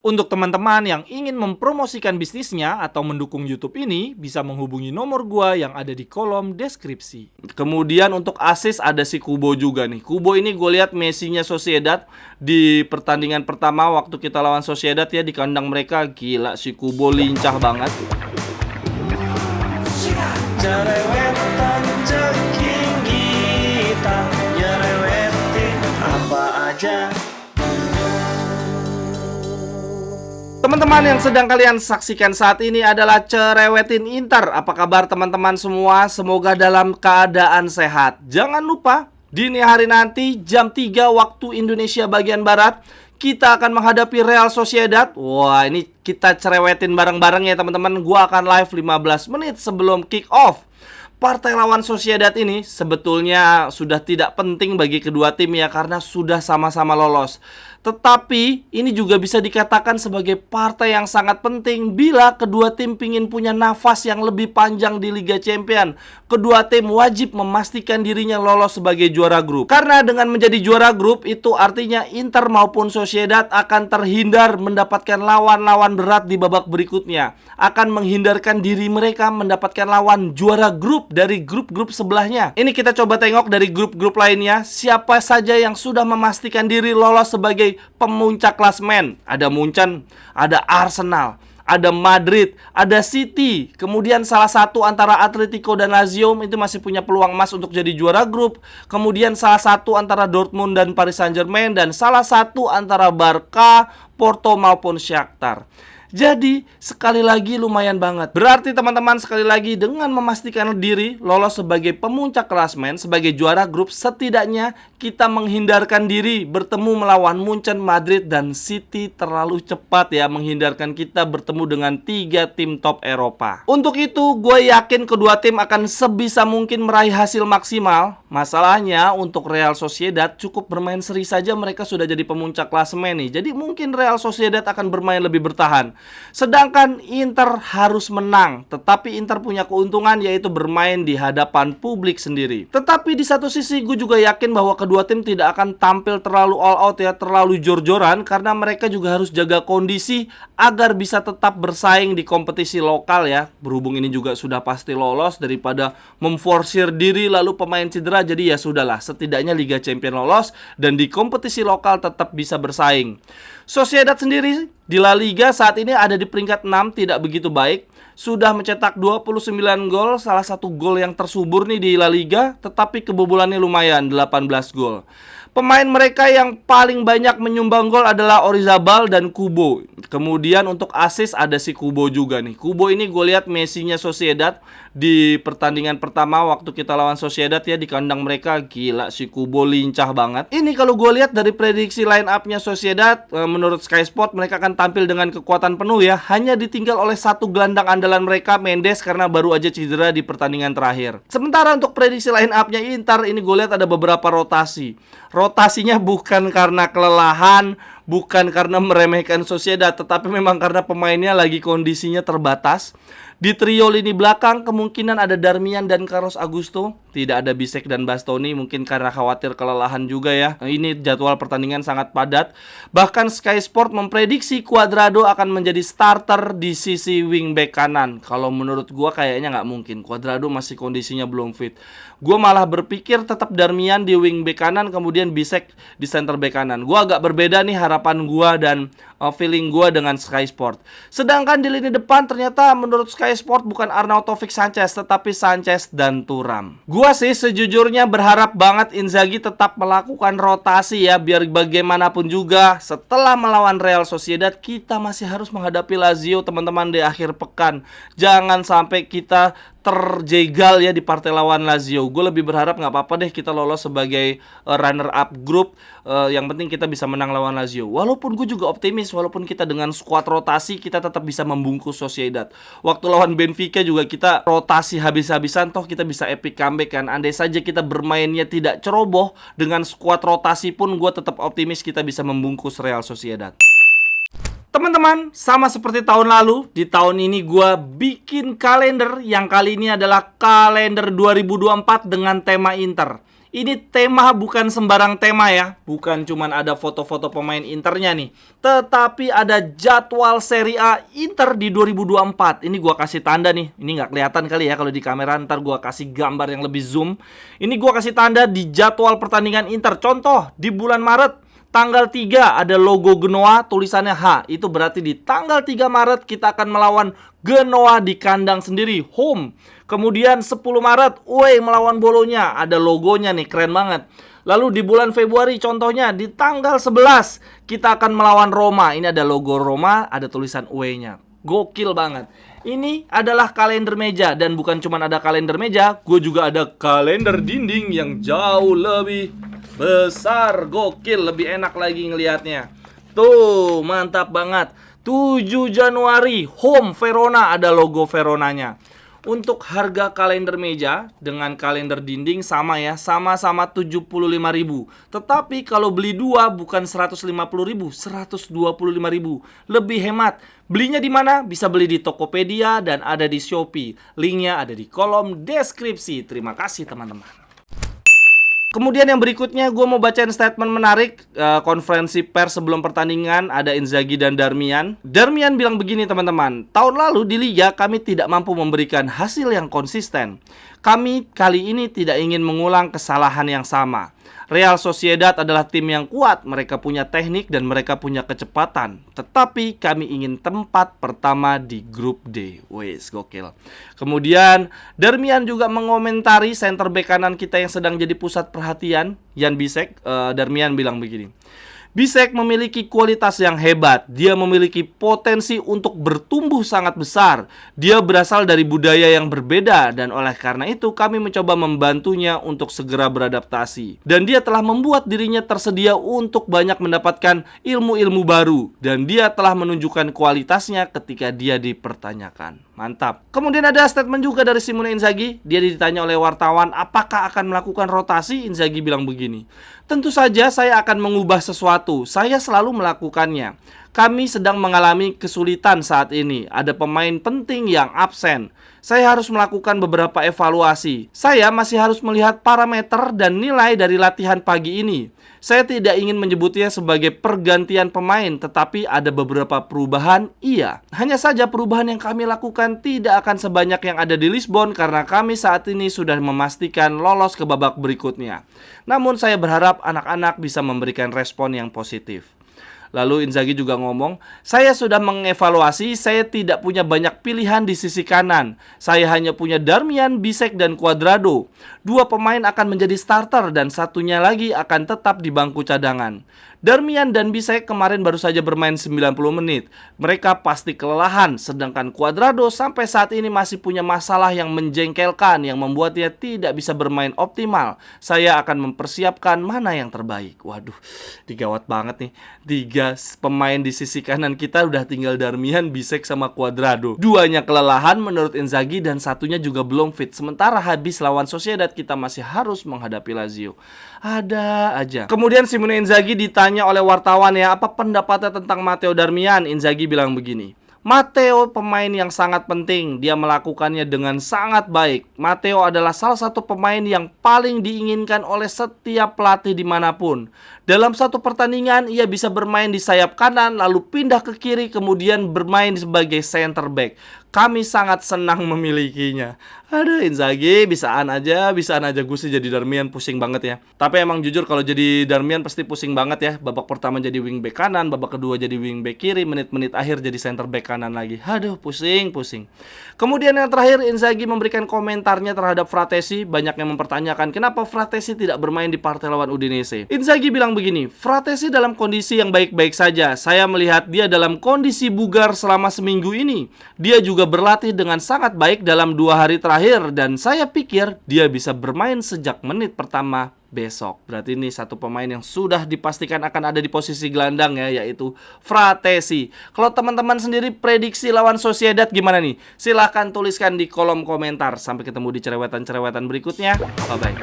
Untuk teman-teman yang ingin mempromosikan bisnisnya atau mendukung YouTube ini, bisa menghubungi nomor gua yang ada di kolom deskripsi. Kemudian untuk asis ada si Kubo juga nih. Kubo ini gue lihat Messi-nya Sociedad di pertandingan pertama waktu kita lawan Sociedad ya di kandang mereka. Gila, si Kubo lincah banget. Jerewetan ceking kita, nyerewetin apa aja. Teman-teman yang sedang kalian saksikan saat ini adalah Cerewetin Inter. Apa kabar teman-teman semua? Semoga dalam keadaan sehat. Jangan lupa, dini hari nanti jam 3 waktu Indonesia bagian Barat, kita akan menghadapi Real Sociedad. Wah, ini kita cerewetin bareng-bareng ya teman-teman. Gua akan live 15 menit sebelum kick off. Partai lawan Sociedad ini sebetulnya sudah tidak penting bagi kedua tim ya, karena sudah sama-sama lolos. Tetapi ini juga bisa dikatakan sebagai partai yang sangat penting bila kedua tim ingin punya nafas yang lebih panjang di Liga Champions. Kedua tim wajib memastikan dirinya lolos sebagai juara grup. Karena dengan menjadi juara grup itu artinya Inter maupun Sociedad akan terhindar mendapatkan lawan-lawan berat di babak berikutnya. Akan menghindarkan diri mereka mendapatkan lawan juara grup dari grup-grup sebelahnya. Ini kita coba tengok dari grup-grup lainnya, siapa saja yang sudah memastikan diri lolos sebagai pemuncak klasemen. Ada Munchen, ada Arsenal, ada Madrid, ada City. Kemudian salah satu antara Atletico dan Lazio itu masih punya peluang emas untuk jadi juara grup. Kemudian salah satu antara Dortmund dan Paris Saint-Germain, dan salah satu antara Barca, Porto maupun Shakhtar. Jadi sekali lagi lumayan banget. Berarti teman-teman sekali lagi dengan memastikan diri lolos sebagai pemuncak klasemen, sebagai juara grup, setidaknya kita menghindarkan diri bertemu melawan Munchen, Madrid, dan City terlalu cepat ya, menghindarkan kita bertemu dengan 3 tim top Eropa. Untuk itu gue yakin kedua tim akan sebisa mungkin meraih hasil maksimal. Masalahnya untuk Real Sociedad cukup bermain seri saja mereka sudah jadi pemuncak klasemen nih. Jadi mungkin Real Sociedad akan bermain lebih bertahan. Sedangkan Inter harus menang, tetapi Inter punya keuntungan yaitu bermain di hadapan publik sendiri. Tetapi di satu sisi gue juga yakin bahwa kedua tim tidak akan tampil terlalu all out ya, terlalu jor-joran, karena mereka juga harus jaga kondisi agar bisa tetap bersaing di kompetisi lokal ya. Berhubung ini juga sudah pasti lolos, daripada memforsir diri lalu pemain cedera, jadi ya sudahlah, setidaknya Liga Champions lolos dan di kompetisi lokal tetap bisa bersaing. Sociedad sendiri di La Liga saat ini ada di peringkat 6, tidak begitu baik. Sudah mencetak 29 gol, salah satu gol yang tersubur nih di La Liga, tetapi kebobolannya lumayan, 18 gol. Pemain mereka yang paling banyak menyumbang gol adalah Orizabal dan Kubo. Kemudian untuk asis ada si Kubo juga nih. Kubo ini gue lihat Messi-nya Sociedad di pertandingan pertama waktu kita lawan Sociedad ya di kandang mereka. Gila, si Kubo lincah banget. Ini kalau gue lihat dari prediksi line up-nya Sociedad, menurut Sky Sport mereka akan tampil dengan kekuatan penuh ya. Hanya ditinggal oleh satu gelandang andalan mereka, Mendes, karena baru aja cedera di pertandingan terakhir. Sementara untuk prediksi line up-nya Inter, ini gue lihat ada beberapa rotasi. Rotasinya bukan karena kelelahan, bukan karena meremehkan Sociedad, tetapi memang karena pemainnya lagi kondisinya terbatas. Di trio lini belakang kemungkinan ada Darmian dan Carlos Augusto. Tidak ada Bisek dan Bastoni, mungkin karena khawatir kelelahan juga ya. Ini jadwal pertandingan sangat padat. Bahkan Sky Sport memprediksi Cuadrado akan menjadi starter di sisi wingback kanan. Kalau menurut gua kayaknya nggak mungkin, Cuadrado masih kondisinya belum fit. Gua malah berpikir tetap Darmian di wingback kanan, kemudian Bisek di center back kanan. Gua agak berbeda nih harapan gua dan feeling gua dengan Sky Sport. Sedangkan di lini depan ternyata menurut Sky Sport bukan Arnautovic Sanchez, tetapi Sanchez dan Thuram. Gua sih sejujurnya berharap banget Inzaghi tetap melakukan rotasi ya, biar bagaimanapun juga setelah melawan Real Sociedad kita masih harus menghadapi Lazio teman-teman di akhir pekan. Jangan sampai kita terjegal ya di partai lawan Lazio. Gue lebih berharap nggak apa-apa deh kita lolos sebagai runner up grup. Yang penting kita bisa menang lawan Lazio. Walaupun gue juga optimis, walaupun kita dengan skuad rotasi kita tetap bisa membungkus Sociedad. Waktu lawan Benfica juga kita rotasi habis-habisan, toh kita bisa epic comeback kan. Andai saja kita bermainnya tidak ceroboh, dengan skuad rotasi pun gue tetap optimis kita bisa membungkus Real Sociedad. Teman-teman, sama seperti tahun lalu, di tahun ini gue bikin kalender yang kali ini adalah kalender 2024 dengan tema Inter. Ini tema bukan sembarang tema ya. Bukan cuman ada foto-foto pemain Internya nih, tetapi ada jadwal Serie A Inter di 2024. Ini gua kasih tanda nih. Ini nggak kelihatan kali ya kalau di kamera. Ntar gua kasih gambar yang lebih zoom. Ini gua kasih tanda di jadwal pertandingan Inter. Contoh, di bulan Maret tanggal 3 ada logo Genoa, tulisannya H. Itu berarti di tanggal 3 Maret kita akan melawan Genoa di kandang sendiri, home. Kemudian 10 Maret, melawan Bolonya. Ada logonya nih, keren banget. Lalu di bulan Februari contohnya di tanggal 11 kita akan melawan Roma. Ini ada logo Roma, ada tulisan away-nya. Gokil banget. Ini adalah kalender meja. Dan bukan cuma ada kalender meja, gue juga ada kalender dinding yang jauh lebih besar. Gokil, lebih enak lagi ngelihatnya. Tuh, mantap banget. 7 Januari, home Verona, ada logo Veronanya. Untuk harga kalender meja dengan kalender dinding sama ya, sama-sama 75.000. Tetapi kalau beli dua bukan 150.000, 125.000. Lebih hemat. Belinya di mana? Bisa beli di Tokopedia dan ada di Shopee. Linknya ada di kolom deskripsi. Terima kasih teman-teman. Kemudian yang berikutnya gue mau bacain statement menarik konferensi pers sebelum pertandingan. Ada Inzaghi dan Darmian. Darmian bilang begini teman-teman, tahun lalu di Liga kami tidak mampu memberikan hasil yang konsisten. Kami kali ini tidak ingin mengulang kesalahan yang sama. Real Sociedad adalah tim yang kuat, mereka punya teknik dan mereka punya kecepatan. Tetapi kami ingin tempat pertama di grup D. Wes, gokil. Kemudian Darmian juga mengomentari center back kanan kita yang sedang jadi pusat perhatian, Jan Bisek. Darmian bilang begini, Bisek memiliki kualitas yang hebat. Dia memiliki potensi untuk bertumbuh sangat besar. Dia berasal dari budaya yang berbeda dan oleh karena itu kami mencoba membantunya untuk segera beradaptasi. Dan dia telah membuat dirinya tersedia untuk banyak mendapatkan ilmu-ilmu baru. Dan dia telah menunjukkan kualitasnya ketika dia dipertanyakan. Mantap. Kemudian ada statement juga dari Simone Inzaghi. Dia ditanya oleh wartawan apakah akan melakukan rotasi. Inzaghi bilang begini, tentu saja saya akan mengubah sesuatu. Saya selalu melakukannya. Kami sedang mengalami kesulitan saat ini. Ada pemain penting yang absen. Saya harus melakukan beberapa evaluasi. Saya masih harus melihat parameter dan nilai dari latihan pagi ini. Saya tidak ingin menyebutnya sebagai pergantian pemain, tetapi ada beberapa perubahan, iya. Hanya saja perubahan yang kami lakukan tidak akan sebanyak yang ada di Lisbon karena kami saat ini sudah memastikan lolos ke babak berikutnya. Namun saya berharap anak-anak bisa memberikan respon yang positif. Lalu Inzaghi juga ngomong, saya sudah mengevaluasi, saya tidak punya banyak pilihan di sisi kanan. Saya hanya punya Darmian, Bisek, dan Cuadrado. Dua pemain akan menjadi starter dan satunya lagi akan tetap di bangku cadangan. Darmian dan Bisek kemarin baru saja bermain 90 menit. Mereka pasti kelelahan, sedangkan Cuadrado sampai saat ini masih punya masalah yang menjengkelkan yang membuatnya tidak bisa bermain optimal. Saya akan mempersiapkan mana yang terbaik. Waduh, digawat banget nih. 3 pemain di sisi kanan kita udah tinggal Darmian, Bisek, sama Cuadrado. Duanya kelelahan menurut Inzaghi dan satunya juga belum fit. Sementara habis lawan Sociedad kita masih harus menghadapi Lazio. Ada aja. Kemudian Simone Inzaghi ditanya oleh wartawan ya, apa pendapatnya tentang Matteo Darmian. Inzaghi bilang begini, Matteo pemain yang sangat penting. Dia melakukannya dengan sangat baik. Matteo adalah salah satu pemain yang paling diinginkan oleh setiap pelatih dimanapun. Dalam satu pertandingan ia bisa bermain di sayap kanan, lalu pindah ke kiri, kemudian bermain sebagai center back. Kami sangat senang memilikinya. Ada Inzaghi, bisaan aja gue sih jadi Darmian pusing banget ya. Tapi emang jujur kalau jadi Darmian pasti pusing banget ya. Babak pertama jadi wingback kanan, babak kedua jadi wingback kiri, menit-menit akhir jadi center back kanan lagi. Aduh, pusing. Kemudian yang terakhir, Inzaghi memberikan komentarnya terhadap Fratesi. Banyak yang mempertanyakan kenapa Fratesi tidak bermain di partai lawan Udinese. Inzaghi bilang begini, Fratesi dalam kondisi yang baik-baik saja. Saya melihat dia dalam kondisi bugar selama seminggu ini. Dia juga berlatih dengan sangat baik dalam 2 hari terakhir dan saya pikir dia bisa bermain sejak menit pertama besok. Berarti ini satu pemain yang sudah dipastikan akan ada di posisi gelandang ya, yaitu Fratesi. Kalau teman-teman sendiri prediksi lawan Sociedad gimana nih? Silahkan tuliskan di kolom komentar. Sampai ketemu di cerewetan-cerewetan berikutnya. Bye-bye.